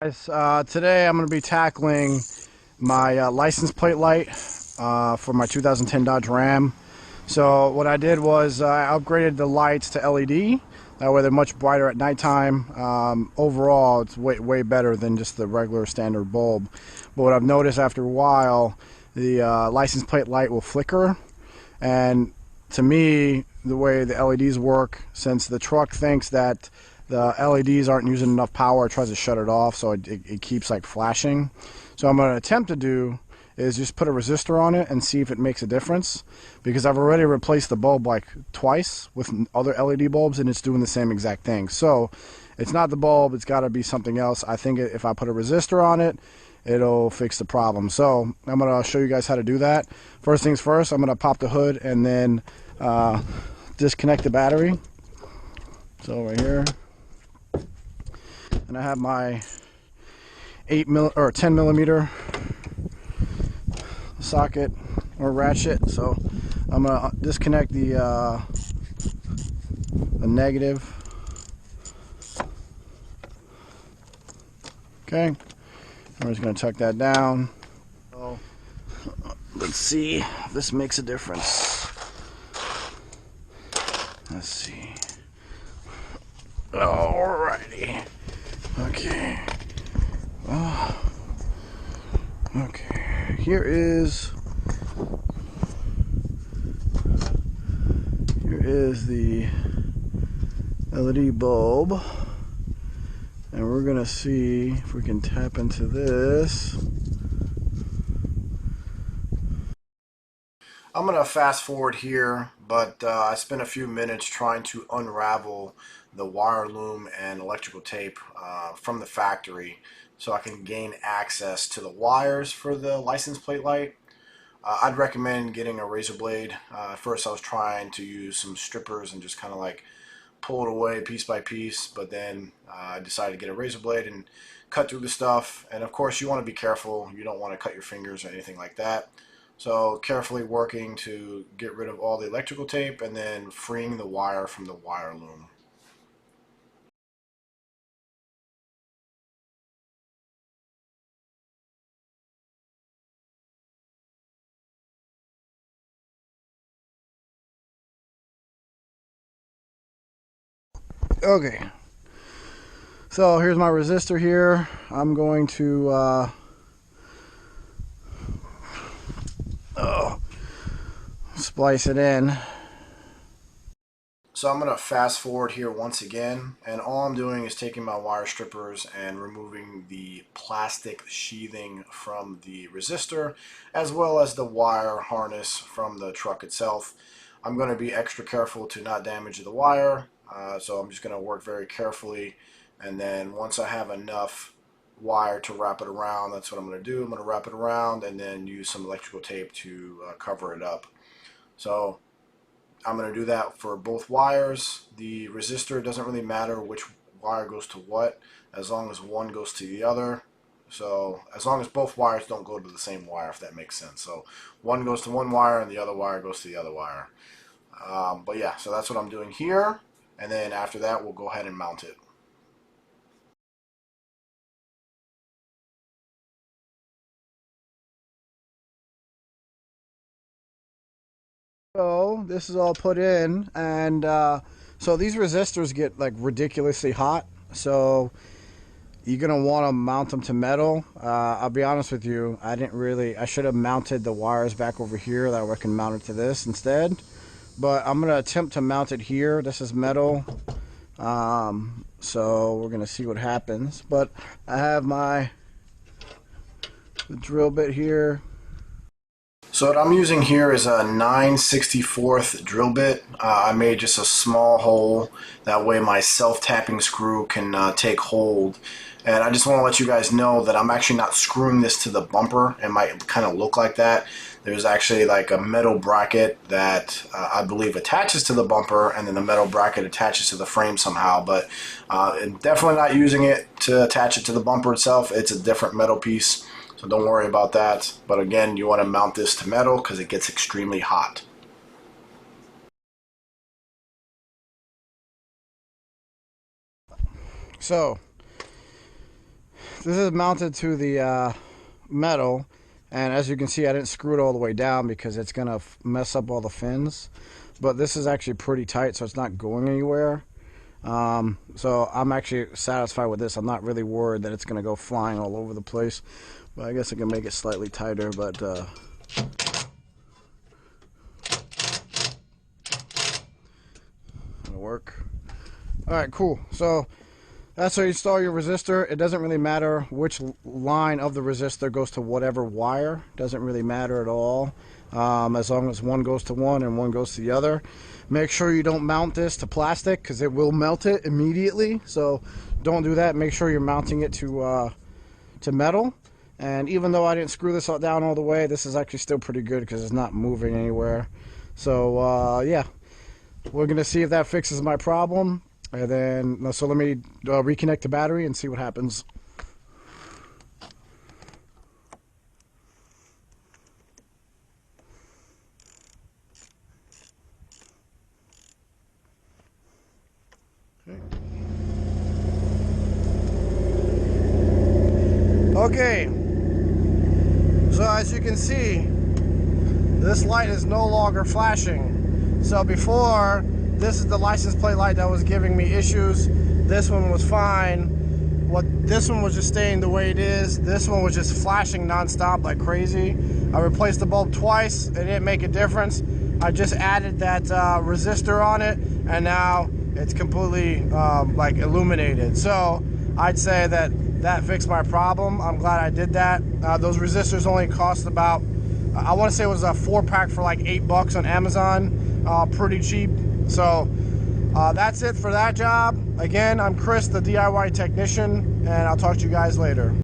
Guys, today I'm going to be tackling my license plate light for my 2010 Dodge Ram. So what I did was I upgraded the lights to LED. That way they're much brighter at nighttime. Overall, it's way better than just the regular standard bulb. But what I've noticed after a while, the license plate light will flicker. And to me, the way the LEDs work, since the truck thinks that the LEDs aren't using enough power, it tries to shut it off, so it keeps like flashing. So I'm going to attempt to do is just put a resistor on it and see if it makes a difference, because I've already replaced the bulb like twice with other LED bulbs and it's doing the same exact thing. So it's not the bulb, it's got to be something else. I think if I put a resistor on it, it'll fix the problem. So I'm going to show you guys how to do that. First things first, I'm going to pop the hood and then disconnect the battery. So right here, and I have my 10 millimeter socket or ratchet. So I'm gonna disconnect the negative. Okay, I'm just gonna tuck that down. So let's see if this makes a difference. Let's see. Alrighty. Okay. Okay. Here is the LED bulb, and we're gonna see if we can tap into this. I'm gonna fast forward here, but I spent a few minutes trying to unravel the wire loom and electrical tape from the factory so I can gain access to the wires for the license plate light. I'd recommend getting a razor blade. At first I was trying to use some strippers and just kind of like pull it away piece by piece, but then I decided to get a razor blade and cut through the stuff. And of course you want to be careful. You don't want to cut your fingers or anything like that. So carefully working to get rid of all the electrical tape and then freeing the wire from the wire loom. Okay, so here's my resistor here. I'm going to splice it in. So I'm going to fast forward here once again, and all I'm doing is taking my wire strippers and removing the plastic sheathing from the resistor, as well as the wire harness from the truck itself. I'm going to be extra careful to not damage the wire, so I'm just going to work very carefully, and then once I have enough wire to wrap it around, that's what I'm going to do. I'm going to wrap it around and then use some electrical tape to cover it up. So I'm going to do that for both wires. The resistor, doesn't really matter which wire goes to what, as long as one goes to the other. So as long as both wires don't go to the same wire, if that makes sense. So one goes to one wire and the other wire goes to the other wire. But yeah, so that's what I'm doing here. And then after that, we'll go ahead and mount it. So this is all put in, and so these resistors get like ridiculously hot. So you're gonna want to mount them to metal. I'll be honest with you, I should have mounted the wires back over here. That way I can mount it to this instead. But I'm gonna attempt to mount it here. This is metal. So we're gonna see what happens. But I have my drill bit here. So what I'm using here is a 9/64 drill bit. I made just a small hole. That way my self-tapping screw can take hold. And I just want to let you guys know that I'm actually not screwing this to the bumper. It might kind of look like that. There's actually like a metal bracket that I believe attaches to the bumper, and then the metal bracket attaches to the frame somehow. But I'm definitely not using it to attach it to the bumper itself. It's a different metal piece. So don't worry about that. But again, you want to mount this to metal because it gets extremely hot. So this is mounted to the metal, and as you can see, I didn't screw it all the way down because it's gonna mess up all the fins. But this is actually pretty tight, so it's not going anywhere. So I'm actually satisfied with this. I'm not really worried that it's gonna go flying all over the place. But I guess I can make it slightly tighter, but it'll work. Alright, cool. So that's how you install your resistor. It doesn't really matter which line of the resistor goes to whatever wire. Doesn't really matter at all, as long as one goes to one and one goes to the other. Make sure you don't mount this to plastic because it will melt it immediately. So don't do that. Make sure you're mounting it to metal. And even though I didn't screw this all down all the way, this is actually still pretty good because it's not moving anywhere. So yeah, we're gonna see if that fixes my problem. And then, so let me reconnect the battery and see what happens. Okay, so as you can see, this light is no longer flashing. So before, this is the license plate light that was giving me issues. This one was fine. This one was just staying the way it is. This one was just flashing non-stop like crazy. I replaced the bulb twice. It didn't make a difference. I just added that resistor on it, and now it's completely like illuminated. So I'd say that fixed my problem. I'm glad I did that. Those resistors only cost about, I want to say it was a 4-pack for like $8 on Amazon. Pretty cheap. So that's it for that job. Again, I'm Chris, the DIY technician, and I'll talk to you guys later.